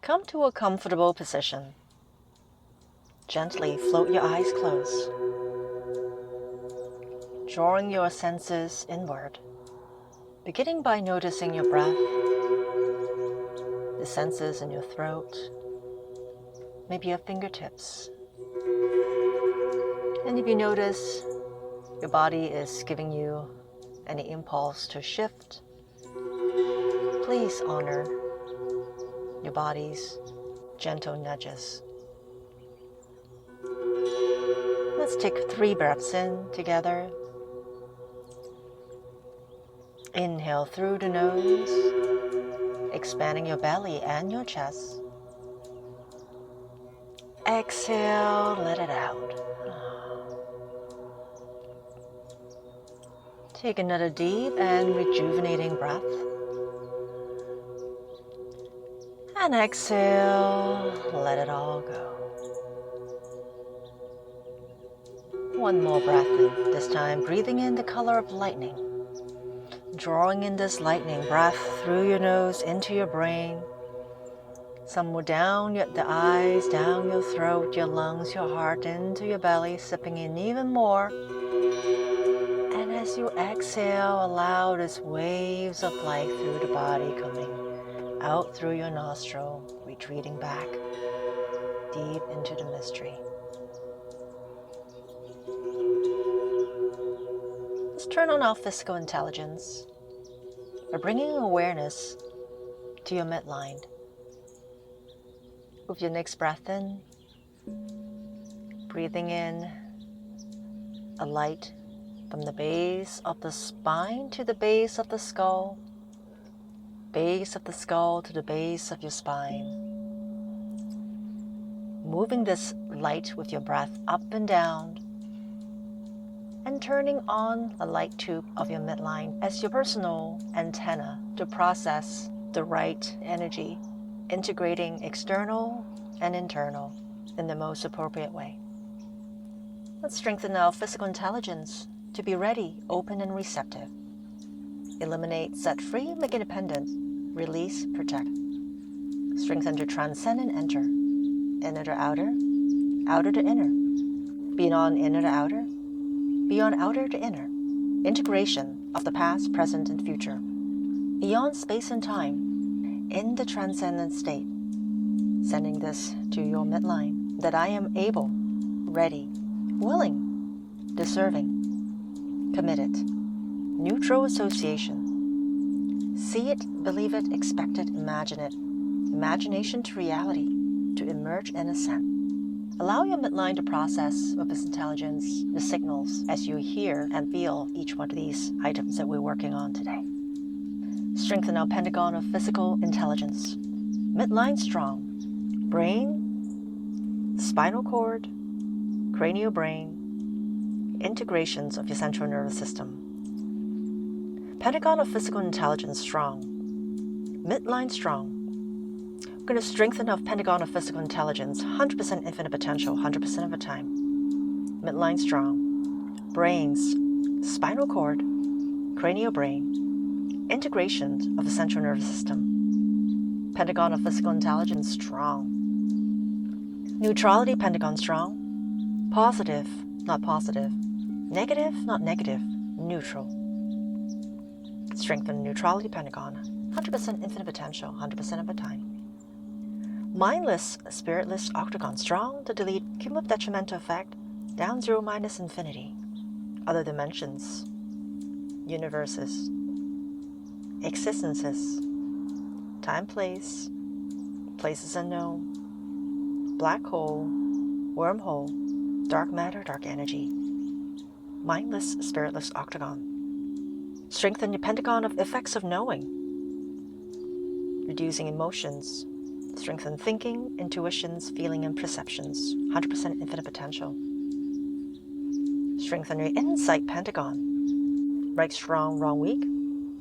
Come to a comfortable position. Gently float your eyes closed, drawing your senses inward, beginning by noticing your breath, the senses in your throat, maybe your fingertips. And if you notice your body is giving you any impulse to shift, please honor your body's gentle nudges. Let's take 3 breaths in together. Inhale through the nose, expanding your belly and your chest. Exhale, let it out. Take another deep and rejuvenating breath. And exhale, let it all go. One more breath in, this time breathing in the color of lightning. Drawing in this lightning breath through your nose into your brain. Somewhere down the eyes, down your throat, your lungs, your heart, into your belly, sipping in even more. And as you exhale, allow these waves of life through the body coming out through your nostril, retreating back deep into the mystery. Let's turn on our physical intelligence by bringing awareness to your midline. With your next breath in, breathing in a light from the base of the spine to the base of the skull, base of the skull to the base of your spine. Moving this light with your breath up and down, and turning on the light tube of your midline as your personal antenna to process the right energy, integrating external and internal in the most appropriate way. Let's strengthen our physical intelligence to be ready, open, and receptive. Eliminate, set free, make independent, release, protect. Strengthen to transcend and enter. Inner to outer, outer to inner. Beyond inner to outer, beyond outer to inner. Integration of the past, present, and future. Beyond space and time, in the transcendent state. Sending this to your midline, that I am able, ready, willing, deserving, committed. Neutral association. See it, believe it, expect it, imagine it. Imagination to reality, to emerge and ascend. Allow your midline to process with its intelligence the signals as you hear and feel each one of these items that we're working on today. Strengthen our pentagon of physical intelligence. Midline strong. Brain, spinal cord, cranial brain, integrations of your central nervous system. Pentagon of physical intelligence strong. Midline strong. We're going to strengthen our pentagon of physical intelligence, 100% infinite potential, 100% of the time. Midline strong. Brains, spinal cord, cranial brain, integrations of the central nervous system. Pentagon of physical intelligence strong. Neutrality pentagon strong. Positive, not positive. Negative, not negative. Neutral. Strengthen neutrality pentagon, 100% infinite potential, 100% of the time. Mindless, spiritless octagon strong to delete cumulative detrimental effect, down 0 minus infinity. Other dimensions, universes, existences, time, place, places unknown, black hole, wormhole, dark matter, dark energy. Mindless, spiritless octagon. Strengthen your pentagon of effects of knowing. Reducing emotions. Strengthen thinking, intuitions, feeling, and perceptions. 100% infinite potential. Strengthen your insight pentagon. Right strong, wrong weak.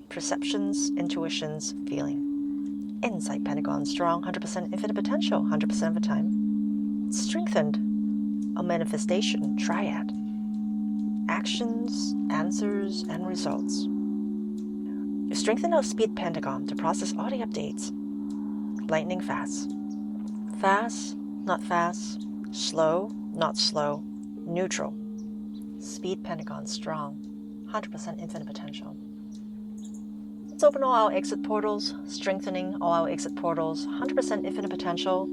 Perceptions, intuitions, feeling. Insight pentagon strong, 100% infinite potential, 100% of the time. Strengthened a manifestation triad. Actions, answers, and results. Strengthen our speed pentagon to process all the updates. Lightning fast. Fast, not fast. Slow, not slow. Neutral. Speed pentagon strong. 100% infinite potential. Let's open all our exit portals, strengthening all our exit portals. 100% infinite potential.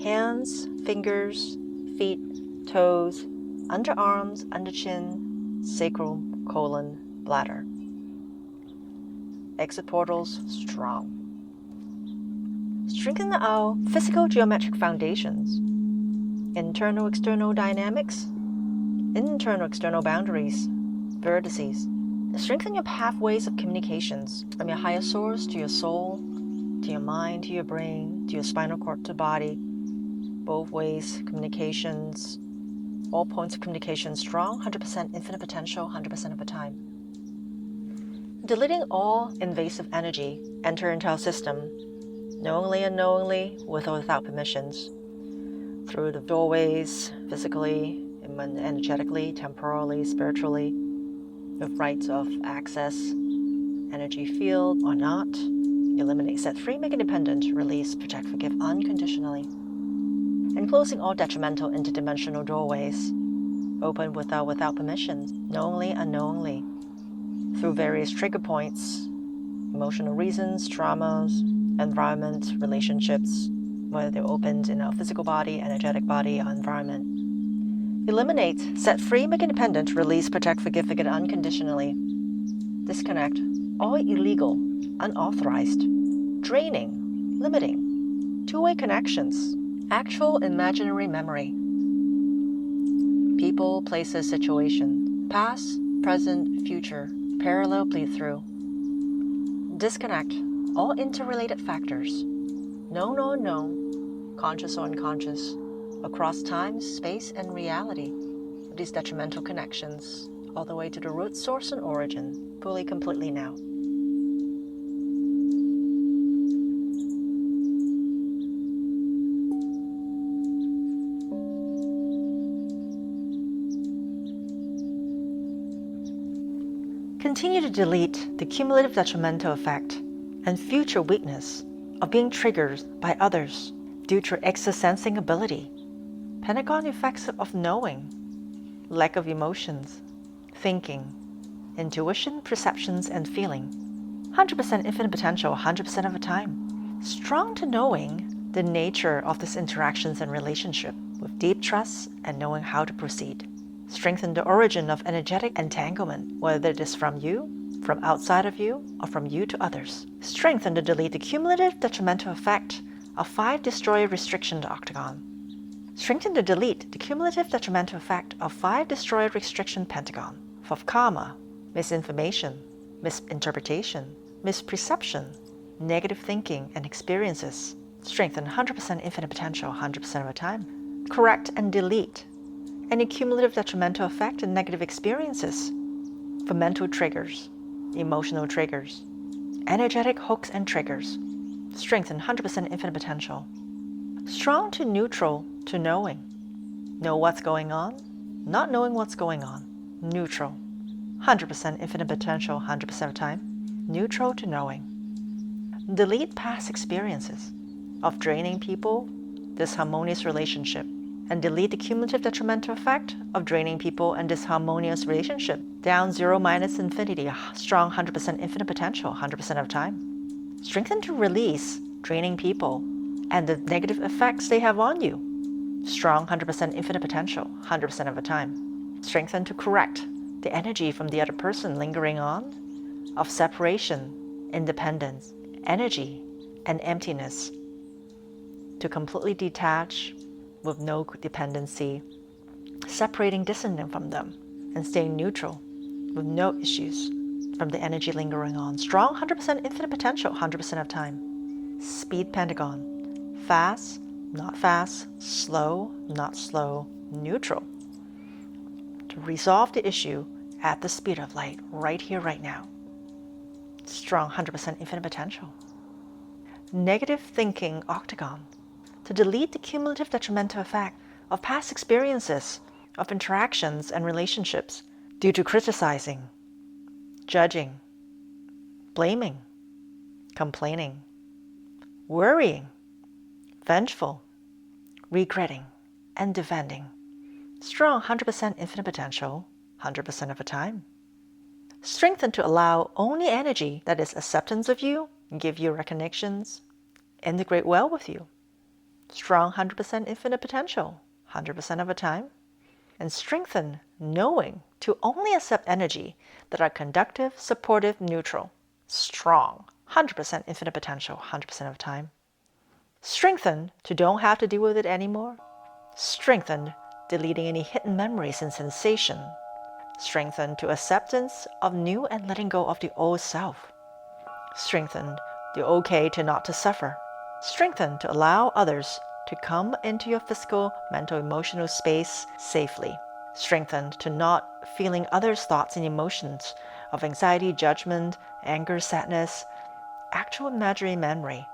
Hands, fingers, feet, toes, underarms, under chin, sacrum, colon, bladder. Exit portals strong. Strengthen our physical geometric foundations. Internal external dynamics, internal external boundaries, vertices. Strengthen your pathways of communications from your higher source to your soul, to your mind, to your brain, to your spinal cord, to body. Both ways, communications, all points of communication strong, 100% infinite potential, 100% of the time. Deleting all invasive energy, enter into our system, knowingly, unknowingly, with or without permissions, through the doorways, physically, energetically, temporally, spiritually, with rights of access, energy field or not. Eliminate, set free, make independent, release, protect, forgive unconditionally. And closing all detrimental interdimensional doorways, open without permissions, knowingly, unknowingly, through various trigger points, emotional reasons, traumas, environment, relationships, whether they're opened in our physical body, energetic body, or environment. Eliminate, set free, make independent, release, protect, forgive, forget unconditionally. Disconnect all illegal, unauthorized, draining, limiting, two-way connections, actual imaginary memory, people, places, situation, past, present, future, parallel bleed through. Disconnect all interrelated factors, known or unknown, conscious or unconscious, across time, space, and reality, of these detrimental connections, all the way to the root, source, and origin, fully, completely now. Continue to delete the cumulative detrimental effect and future weakness of being triggered by others due to excess sensing ability, Pentagon effects of knowing, lack of emotions, thinking, intuition, perceptions, and feeling. 100% infinite potential 100% of the time. Strong to knowing the nature of these interactions and relationship with deep trust and knowing how to proceed. Strengthen the origin of energetic entanglement, whether it is from you, from outside of you, or from you to others. Strengthen to delete the cumulative detrimental effect of 5 destroyer restriction octagon. Strengthen to delete the cumulative detrimental effect of 5 destroyer restriction pentagon of karma, misinformation, misinterpretation, misperception, negative thinking and experiences. Strengthen 100% infinite potential 100% of the time. Correct and delete any cumulative detrimental effect and negative experiences for mental triggers, emotional triggers, energetic hooks and triggers. Strengthen 100% infinite potential. Strong to neutral to knowing. Know what's going on, not knowing what's going on. Neutral. 100% infinite potential 100% of time. Neutral to knowing. Delete past experiences of draining people, disharmonious relationship, and delete the cumulative detrimental effect of draining people and disharmonious relationship. Down 0 minus infinity, strong 100% infinite potential 100% of time. Strengthen to release draining people and the negative effects they have on you. Strong 100% infinite potential 100% of the time. Strengthen to correct the energy from the other person lingering on of separation, independence, energy, and emptiness. To completely detach with no dependency, separating dissonant from them and staying neutral with no issues from the energy lingering on. Strong 100% infinite potential 100% of time. Speed pentagon. Fast, not fast. Slow, not slow. Neutral. To resolve the issue at the speed of light, right here, right now. Strong 100% infinite potential. Negative thinking octagon. To delete the cumulative detrimental effect of past experiences, of interactions and relationships due to criticizing, judging, blaming, complaining, worrying, vengeful, regretting, and defending. Strong 100% infinite potential, 100% of the time. Strengthened to allow only energy that is acceptance of you, give you recognitions, integrate well with you. Strong 100% infinite potential, 100% of the time. And strengthen knowing to only accept energy that are conductive, supportive, neutral. Strong 100% infinite potential, 100% of the time. Strengthen to don't have to deal with it anymore. Strengthen deleting any hidden memories and sensation. Strengthen to acceptance of new and letting go of the old self. Strengthen the okay to not to suffer. Strengthen to allow others to come into your physical, mental, emotional space safely. Strengthened to not feeling others' thoughts and emotions of anxiety, judgment, anger, sadness, actual imaginary memory,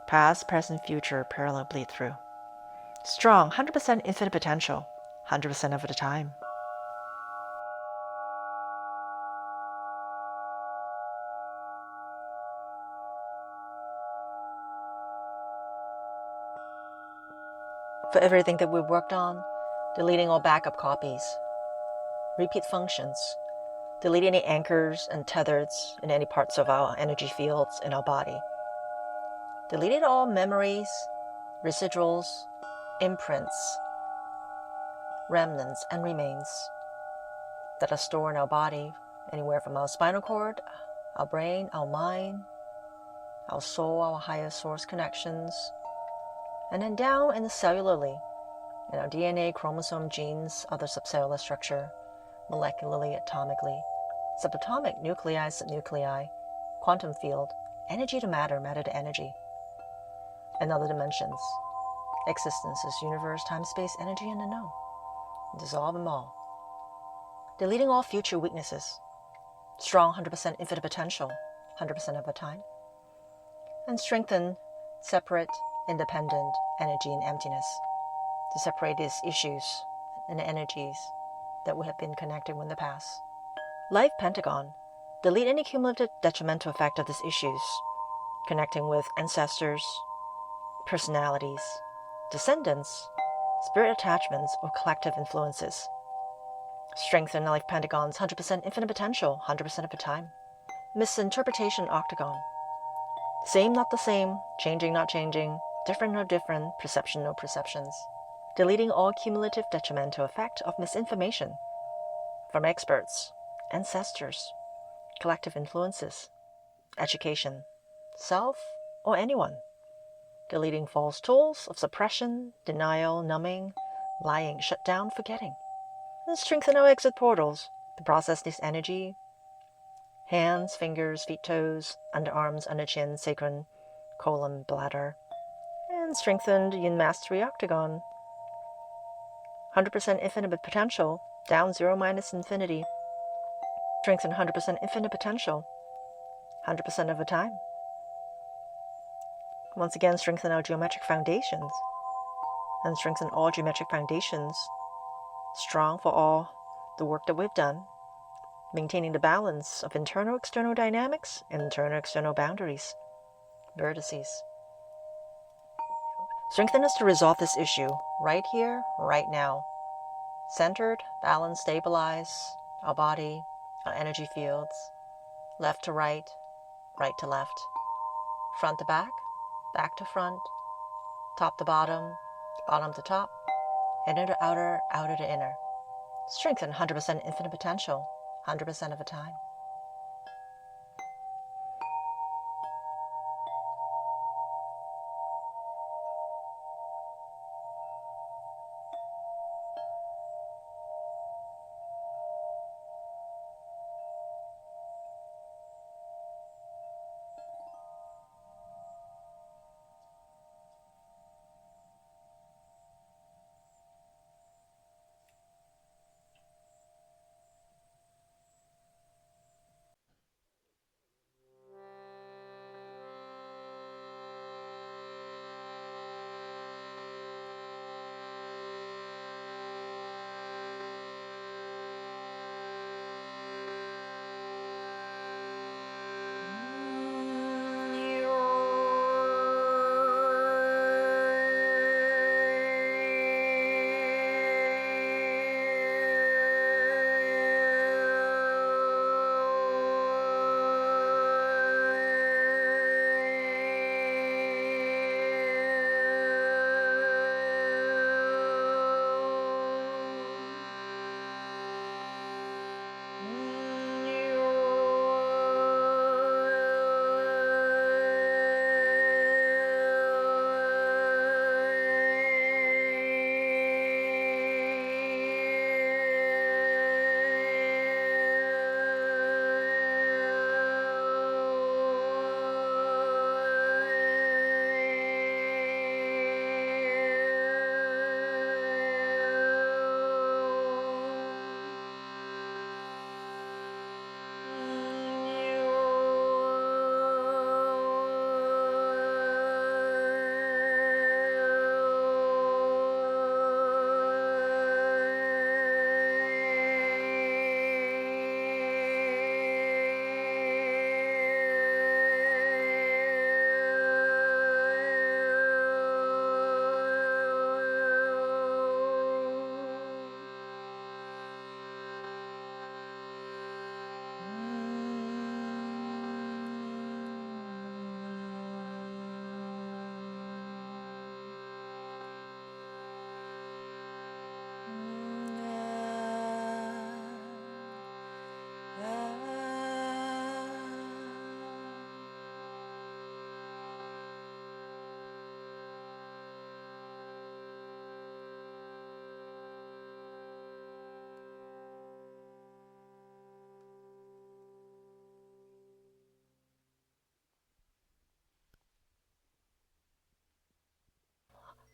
past, present, future, parallel bleed through. Strong, 100% infinite potential, 100% of the time. For everything that we've worked on, deleting all backup copies. Repeat functions. Delete any anchors and tethers in any parts of our energy fields in our body. Delete all memories, residuals, imprints, remnants, and remains that are stored in our body, anywhere from our spinal cord, our brain, our mind, our soul, our higher source connections, and then down in the cellularly, in our DNA, chromosome, genes, other subcellular structure, molecularly, atomically, subatomic, nuclei, subnuclei, quantum field, energy to matter, matter to energy, and other dimensions. Existences, universe, time, space, energy, and the no. Dissolve them all. Deleting all future weaknesses. Strong 100% infinite potential, 100% of the time. And strengthen separate, independent energy and emptiness to separate these issues and energies that we have been connected with in the past. Life Pentagon. Delete any cumulative detrimental effect of these issues, connecting with ancestors, personalities, descendants, spirit attachments, or collective influences. Strengthen Life Pentagon's 100% infinite potential, 100% of the time. Misinterpretation Octagon. Same, not the same, changing, not changing, different, no different, perception, no perceptions. Deleting all cumulative detrimental effect of misinformation from experts, ancestors, collective influences, education, self, or anyone. Deleting false tools of suppression, denial, numbing, lying, shut down, forgetting. And strengthen our exit portals to process this energy. Hands, fingers, feet, toes, underarms, under chin, sacrum, colon, bladder. And strengthen the Yin Mastery Octagon. 100% infinite potential, down 0 minus infinity. Strengthen 100% infinite potential, 100% of the time. Once again, strengthen our geometric foundations. And strengthen all geometric foundations, strong for all the work that we've done, maintaining the balance of internal-external dynamics and internal-external boundaries, vertices. Strengthen us to resolve this issue right here, right now. Centered, balanced, stabilize our body, our energy fields, left to right to left, front to back to front, top to bottom to top, inner to outer, outer to inner. Strengthen 100% infinite potential, 100% of the time.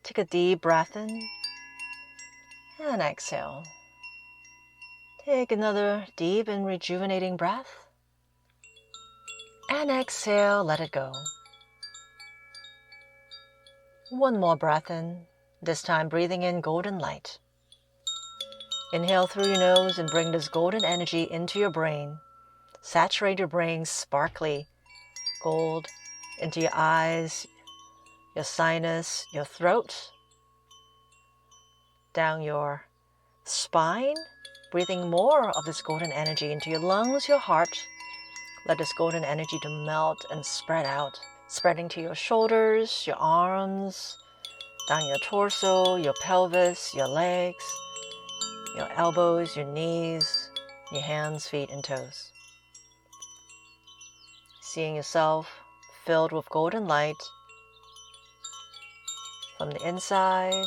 Take a deep breath in and exhale. Take another deep and rejuvenating breath. And exhale, let it go. One more breath in, this time breathing in golden light. Inhale through your nose and bring this golden energy into your brain. Saturate your brain sparkly gold into your eyes, your sinus, your throat, down your spine, breathing more of this golden energy into your lungs, your heart. Let this golden energy to melt and spread out, spreading to your shoulders, your arms, down your torso, your pelvis, your legs, your elbows, your knees, your hands, feet, and toes. Seeing yourself filled with golden light from the inside,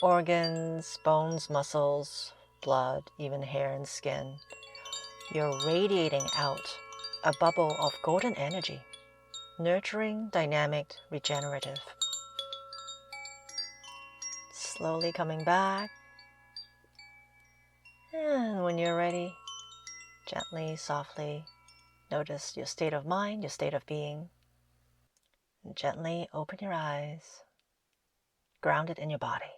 organs, bones, muscles, blood, even hair and skin. You're radiating out a bubble of golden energy, nurturing, dynamic, regenerative. Slowly coming back. And when you're ready, gently, softly, notice your state of mind, your state of being. And gently open your eyes, grounded in your body.